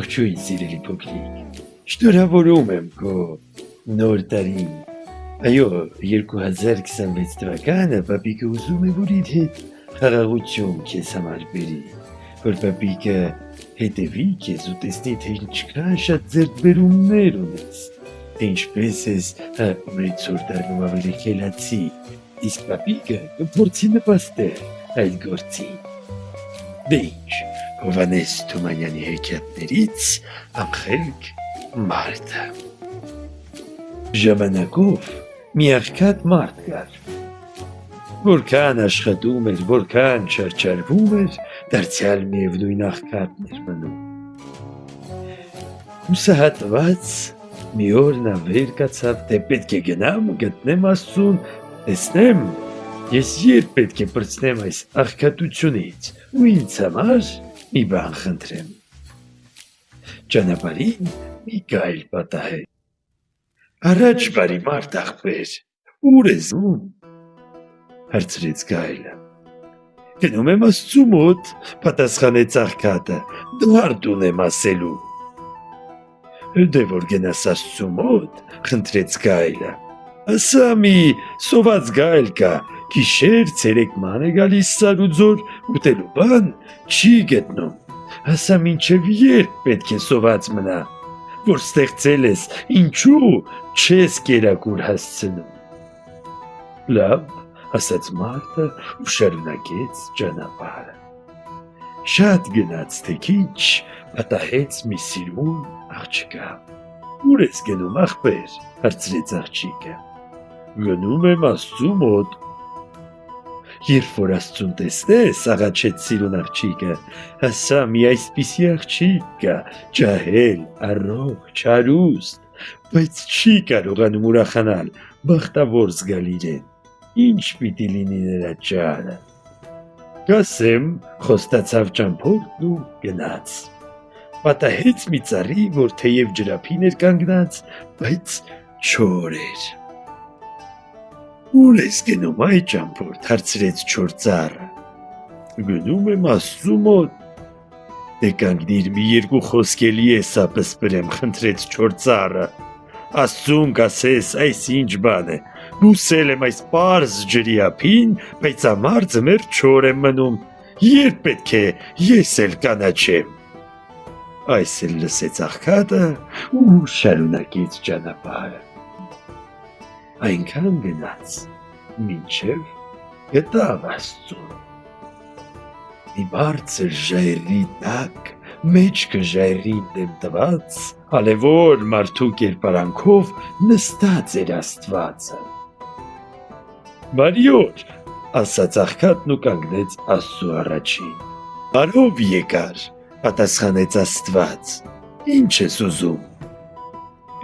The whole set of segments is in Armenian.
Ողջույն սիրելի փոքրիկ, շնորհավորում եմ քո նոր տարին։ Այո, 2026 թվականը պապիկը ուզում է, որ իր հետ խաղաղություն քեզ համար բերի, որ պապիկը հետևի քեզ ու տեսնի, թե ինչքան շատ ձեռքբերումներ ունես, թե ինչպես ես ուրեցօր դառնում ավելի խելացի, իսկ պապիկը կփորձի նպաստել այդ գործին։ Դե ինչ, Հովհաննես Թումանյանի հեքիաթներից Անխելք մարդը։ Ժամանակով մի աղքատ մարդ կար, որքան աշխատում էր, որքան չարչարվում էր, դարձյալ միևնույն աղքատն էր մնում։ Հուսահատված մի օր նա վեր կացավ, թե պետք է գնամ, գտնեմ Աստծուն, տեսնեմ, ես երբ պետք է պրծնեմ այս աղքատությունից ու ինձ համար մի բան խնդրեմ։ Ճանապարհին մի գայլ պատահեց։ Առաջ բարի մարդ աղբեր, ուր ես գնում, հարցրեց գայլը։ Գնում եմ Աստծու մոտ, պատասխանեց աղքատը, դարդ ունեմ ասելու։ Դե որ գնաս Աստծու մոտ, խնդրեց գայլը, ասա մի սոված գայլ կա, գիշեր ցերեկման է գալիս սարուձոր, ուտելու բան չի գտնում, ասա մինչև երբ պետք է սոված մնա, որ ստեղծել ես, ինչու չես կերակուր հասցնում։ Լավ, ասաց մարդը ու շարունակեց ճանապարհը։ Շատ գնաց թե քիչ, պատահեց մի սիրուն աղջկա։ Ուր ես գնում աղբեր, հարցրեց աղջիկը։ Գնում եմ Աստծու մոտ։ Երբ որ Աստծուն տեսնես, աղաչեց սիրուն աղջիկը, ասա մի այսպիսի աղջիկ կա, ջահել, առողջ, հարուստ, բայց չի կարողանում ուրախանալ, բախտավոր զգալ իրեն, ինչ պիտի լինի նրա ճարը։ Կասեմ, խոստացավ ճամփորդն ու գնաց։ Պատահեց մի ծառի, որ թեև ջրափին էր կանգնած, բայց չոր էր։ Ուր ես գնում այ ճամփորդ, հարցրեց չոր ծառը։ Գնում եմ Աստծու մոտ։ Դե կանգնիր մի երկու խոսք էլի էսա պսպրեմ, խնդրեց չոր ծառը։ Աստծուն կասես, այս ինչ բան է, բուսել եմ այս պարզ ջրի ափին, բայց ամառ ձմեռ չոր եմ մնում, երբ պետք է ես էլ կանաչեմ։ Այս էլ լսեց աղքատը ու շարունակեց ճանապարհը։ Այնքան գնաց, մինչև գտավ Աստծուն։ Մի բարձր ժայռի տակ, մեջքը ժայռին դեմ տված, ալևոր մարդու կերպարանքով նստած էր Աստվածը։ Բարի օր, ասաց աղքատն ու կանգնեց Աստծու առաջին։ Բարով եկար, պատասխանեց Աստված։ Ինչ ես ուզում։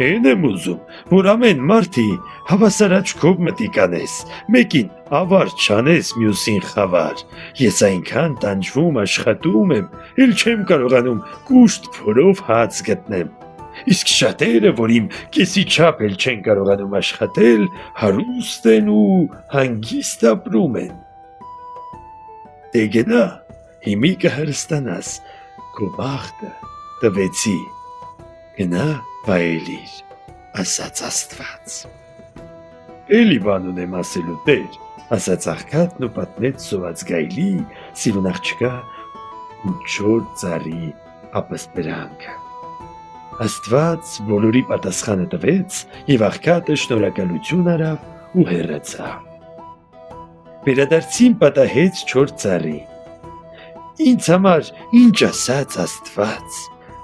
Էն եմ ուզում, որ ամեն մարդի հավասար աչքով մտիկ անես, մեկին ավար չանես, մյուսին խավար։ Ես այնքան տանջվում, աշխատում եմ, էլ չեմ կարողանում կուշտ փորով հաց գտնեմ։ Իսկ շատերը, որ իմ կեսի չափ էլ չեն կարողանում աշխատել, հարուստ են ու հանգիստ ապրում են։ Դե գնա, հիմի կհրստանաս, քո բախտը տվեցի, գնա վայելիր, ասաց Աստված։ Էլի բան ունեմ ասելու Տեր, ասաց աղքատն ու պատմեց սոված գայլի, սիրուն աղջկա ու չոր ծառի ապսպրանքը։ Աստված բոլորի պատասխանը տվեց և աղքատը շնորհակալություն արավ ու հեռացավ։ Վերադարձին պատահեց չոր ծառին։ Ինձ համար ինչ ասաց Աստված,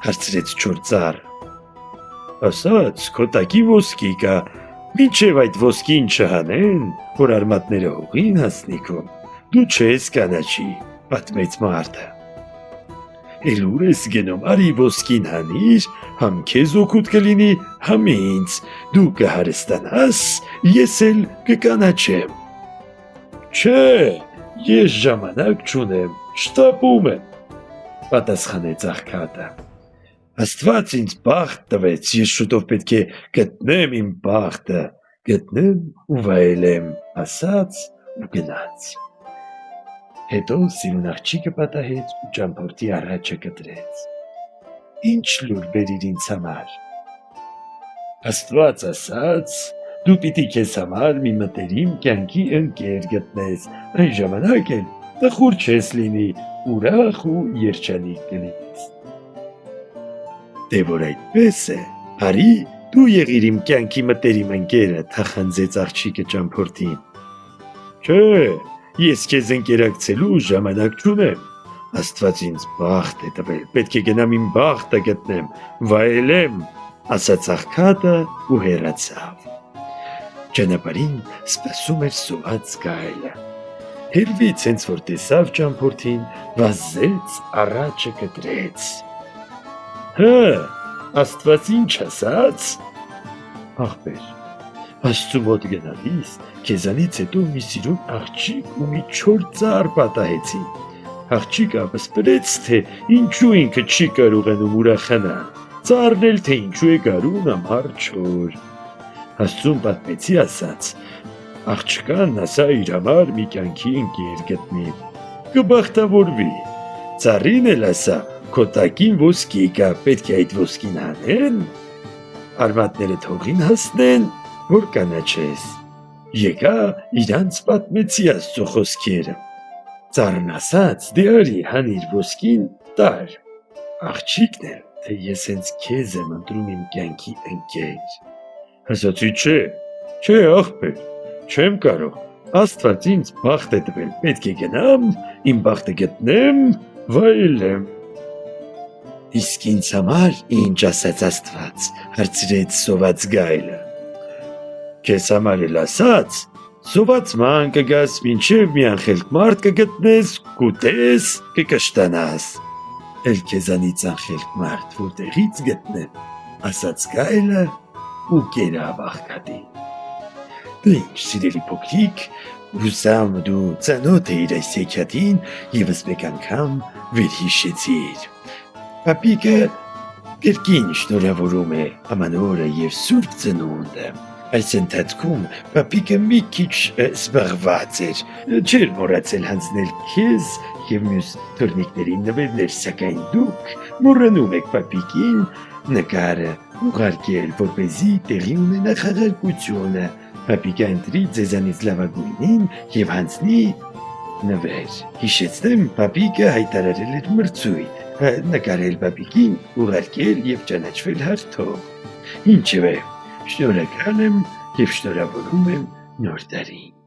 հարցրեց չոր ծառը։ Ասաց, քո տակի ոսկի կա, մինչև այդ ոսկին չհանեն, որ արմատները հողին հասնի քո, դու չես կանաչի, պատմեց մարդը։ Էլ ուր ես գնում, արի ոսկին հանիր, համ քեզ օգուտ կլինի, համ ինձ, դու կհարստանաս, ես էլ կկանաչեմ։ Չէ, ես ժամանակ չունեմ, շտապում եմ, պատասխանեց աղքատը։ Աստված ինձ բախտ տվեց, ես շուտով պետք է գտնեմ իմ բախտը, գտնեմ ու վայելեմ, ասաց ու գնաց։ Հետո սիրուն աղջիկը պատահեց ու ճամփորդի առաջը կտրեց։ ինչ լուր բերիր ինձ համար։ Աստված ասաց, դու պիտի քեզ համար մի մտերիմ կյանքի ընկեր գտնես, այն ժամանակ էլ տխուր չես լինի, ուրախ ու երջանիկ կլինես։ Դե որ այդպես է, արի դու եղիր իմ կյանքի մտերիմ ընկերը, թախանձեց աղջիկը ճամփորդին։ Չէ, ես քեզ ընկերակցելու ժամանակ չունեմ։ Աստված ինձ բախտ է տվել, պետք է գնամ իմ բախտը գտնեմ, վայելեմ, ասաց աղքատը ու հեռացավ։ Ճանապարհին սպասում էր սոված գայլը։ Հերվից հենց որ տեսավ ճամփորդին, վազեց առաջը կտրեց։ Հը, Աստված ինչ ասաց։ Ախպեր, Աստծու մոտ գնալիս քեզանից հետո մի սիրուն աղջիկ ու մի չոր ծառ պատահեցին։ Աղջիկը ապսպրեց, թե ինչու ինքը չի կարողանում ուրախանալ, ծառն էլ թե ինչու է գարուն ամառ չոր։ Աստծուն պատմեցի ասաց. աղջկան ասա իր համար մի կյանքի ընկեր գտնի, կբախտավորվի, ծառին էլ ասա քո տակին ոսկի կա, պետք է այդ ոսկին հանեն, արմատները թողին հասնեն, որ կանաչես։ Եկա իրանց պատմեցի Աստծո խոսքերը։ Ծառն ասաց, դե արի հանիր ոսկին, տար։ Աղջիկն էլ, թե ես հենց քեզ եմ ընտրում իմ կյանքի ընկեր։ Ասացի չէ, աղբեր, չեմ կարող, Աստված ինձ բախտ է տվել, պետք է գնամ, իմ բախտը գտնեմ, վայելեմ։ Իսկ ինձ համար ինչ ասաց Աստված, հարցրեց սոված գայլը։ Քեզ համար էլ ասաց, սոված ման կգաս, մինչև մի անխելք մարդ կգտնես, կուտես, կկշտանաս։ Էլ քեզանից անխելք մարդ որտեղից գտնեմ, ասաց գայլը ու կերավ աղքատին։ Դու ինչ, սիրելի փոքրիկ, հուսամ դու ծանոթ էիր այս հեքիաթին ևս մեկ անգամ վերհիշեցիր։ Պապիկը կրկին շնորհավորում է ամանորը և սուրբ ծնունդը։ Այս ընթացքում պապիկը մի քիչ զբաղված էր, չէր մոռացել հանձնել քեզ և մյուս թոռնիկներին նվերներ, սակայն դուք մոռանում եք պապիկին նկարը ուղարկել, որպեսզի տեղի ունենա խաղարկությունը, պապիկը ընտրի ձեզանից լավագույնին և հանձնի նվեր։ Հիշեցնեմ, պապիկը հայտարարել էր մրցույթ, նկարել պապիկին, ուղարկել և ճանաչվել հարթով։ Ինչևէ, շնորհակալ եմ և շնորհավորում եմ նոր տարին։